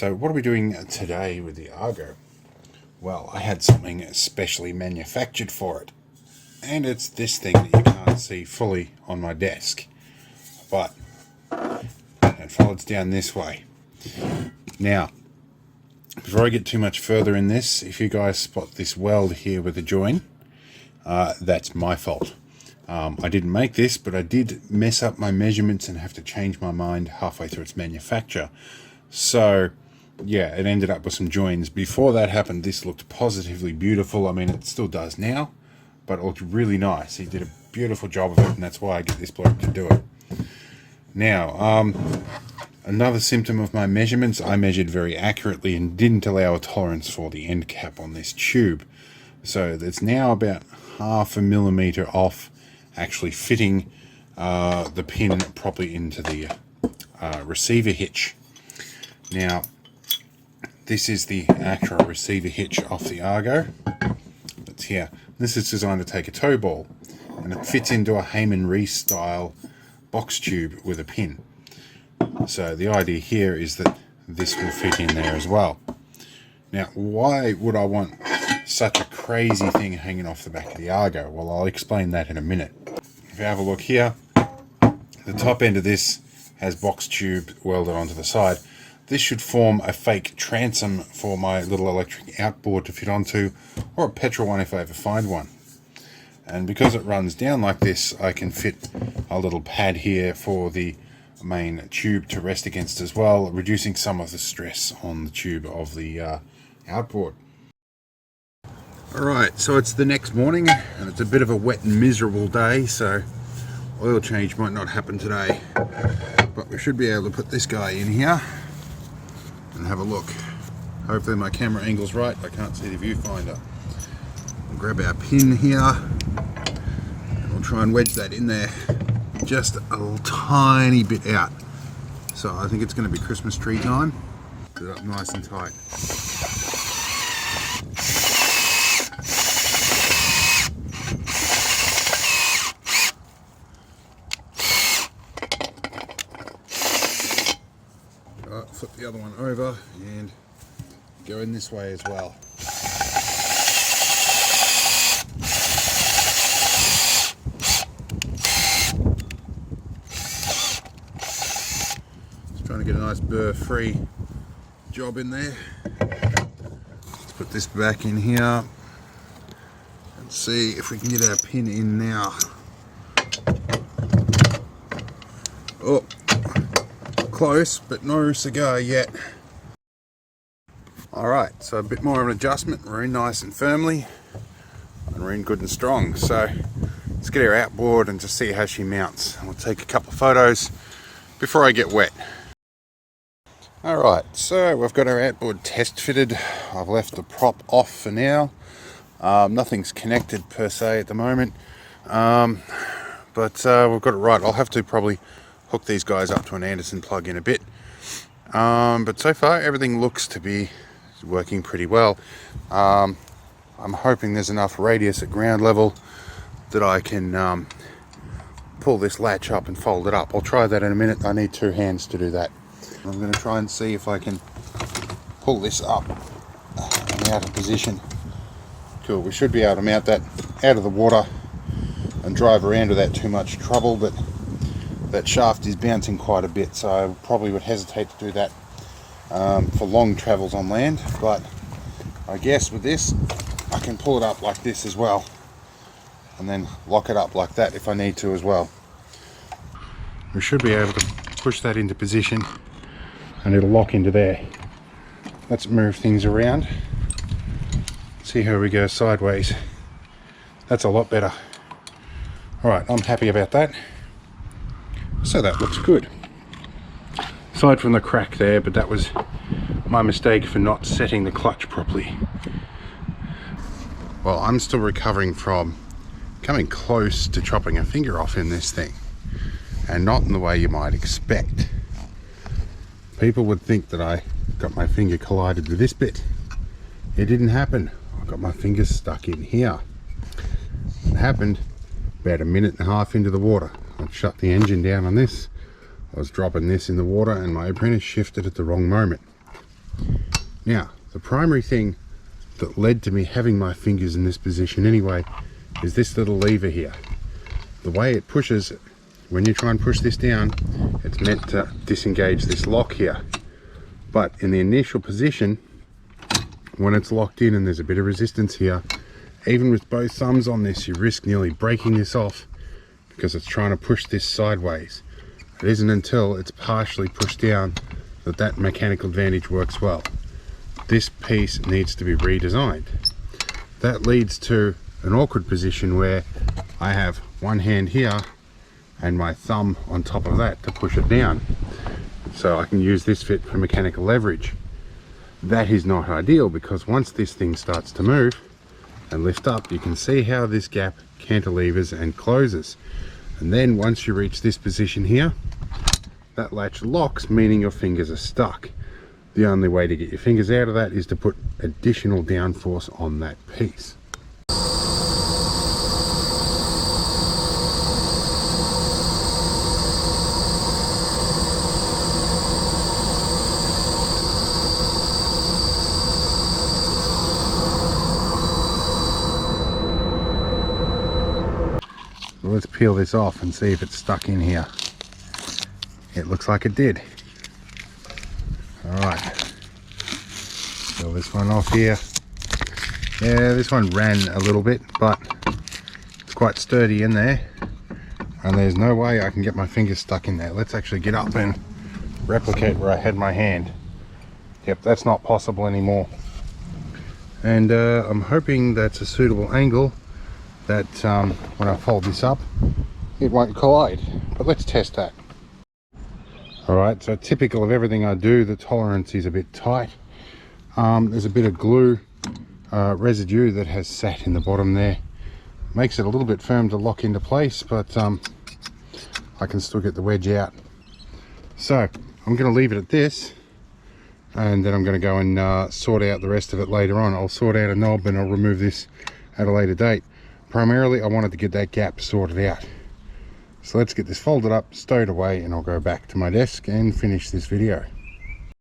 So what are we doing today with the Argo? Well, I had something specially manufactured for it. And it's this thing that you can't see fully on my desk. But it folds down this way. Now, before I get too much further in this, if you guys spot this weld here with the join, that's my fault. I didn't make this, but I did mess up my measurements and have to change my mind halfway through its manufacture. So, yeah, it ended up with some joins. Before that happened, this looked positively beautiful. I mean, it still does now, but it looked really nice. He did a beautiful job of it, and that's why I get this bloke to do it. Now, another symptom of my measurements, I measured very accurately and didn't allow a tolerance for the end cap on this tube. So it's now about 0.5 millimeter off actually fitting the pin properly into the receiver hitch. Now, this is the actual receiver hitch off the Argo. It's here. This is designed to take a tow ball, and it fits into a Heyman Reese style box tube with a pin. So the idea here is that this will fit in there as well. Now, why would I want such a crazy thing hanging off the back of the Argo? Well, I'll explain that in a minute. If you have a look here, the top end of this has box tube welded onto the side. This should form a fake transom for my little electric outboard to fit onto, or a petrol one if I ever find one. And because it runs down like this, I can fit a little pad here for the main tube to rest against as well, reducing some of the stress on the tube of the outboard. Alright, so it's the next morning and it's a bit of a wet and miserable day, so oil change might not happen today, but we should be able to put this guy in here and have a look. Hopefully my camera angle's right. I can't see the viewfinder. We'll grab our pin here and we'll try and wedge that in there just a tiny bit out. So I think it's going to be Christmas tree time. Put it up nice and tight. Flip the other one over and go in this way as well. Just trying to get a nice burr-free job in there. Let's put this back in here and see if we can get our pin in now. Oh, close, but no cigar yet. Alright, so a bit more of an adjustment. We're in nice and firmly, and we're in good and strong. So let's get her outboard and just see how she mounts. We'll take a couple of photos before I get wet. Alright, so we've got our outboard test fitted. I've left the prop off for now. Nothing's connected per se at the moment, but we've got it right. I'll have to probably hook these guys up to an Anderson plug in a bit, but so far everything looks to be working pretty well. I'm hoping there's enough radius at ground level that I can pull this latch up and fold it up. I'll try that in a minute. I need 2 hands to do that. I'm going to try and see if I can pull this up and out of position. Cool, we should be able to mount that out of the water and drive around without too much trouble, but that shaft is bouncing quite a bit, so I probably would hesitate to do that for long travels on land. But I guess with this I can pull it up like this as well, and then lock it up like that if I need to as well. We should be able to push that into position and it'll lock into there. Let's move things around, see how we go sideways. That's a lot better. Alright, I'm happy about that. So that looks good. Aside from the crack there, but that was my mistake for not setting the clutch properly. Well, I'm still recovering from coming close to chopping a finger off in this thing, and not in the way you might expect. People would think that I got my finger collided with this bit. It didn't happen. I got my finger stuck in here. It happened about 1.5 minutes into the water. I'd shut the engine down on this. I was dropping this in the water and my apprentice shifted at the wrong moment. Now, the primary thing that led to me having my fingers in this position anyway is this little lever here. The way it pushes, when you try and push this down, it's meant to disengage this lock here. But in the initial position, when it's locked in and there's a bit of resistance here, even with both thumbs on this, you risk nearly breaking this off because it's trying to push this sideways. It isn't until it's partially pushed down that that mechanical advantage works well. This piece needs to be redesigned. That leads to an awkward position where I have one hand here and my thumb on top of that to push it down. So I can use this fit for mechanical leverage. That is not ideal because once this thing starts to move and lift up, you can see how this gap cantilevers and closes. And then once you reach this position here, that latch locks, meaning your fingers are stuck. The only way to get your fingers out of that is to put additional downforce on that piece. So let's peel this off and see if it's stuck in here. It looks like it did. Alright, peel this one off here. Yeah, this one ran a little bit, but it's quite sturdy in there. And there's no way I can get my fingers stuck in there. Let's actually get up and replicate where I had my hand. Yep, that's not possible anymore. And I'm hoping that's a suitable angle that when I fold this up, it won't collide. But let's test that. Alright, so typical of everything I do, the tolerance is a bit tight. There's a bit of glue residue that has sat in the bottom there. Makes it a little bit firm to lock into place, but I can still get the wedge out. So I'm going to leave it at this, and then I'm going to go and sort out the rest of it later on. I'll sort out a knob and I'll remove this at a later date. Primarily I wanted to get that gap sorted out. So let's get this folded up, stowed away, and I'll go back to my desk and finish this video.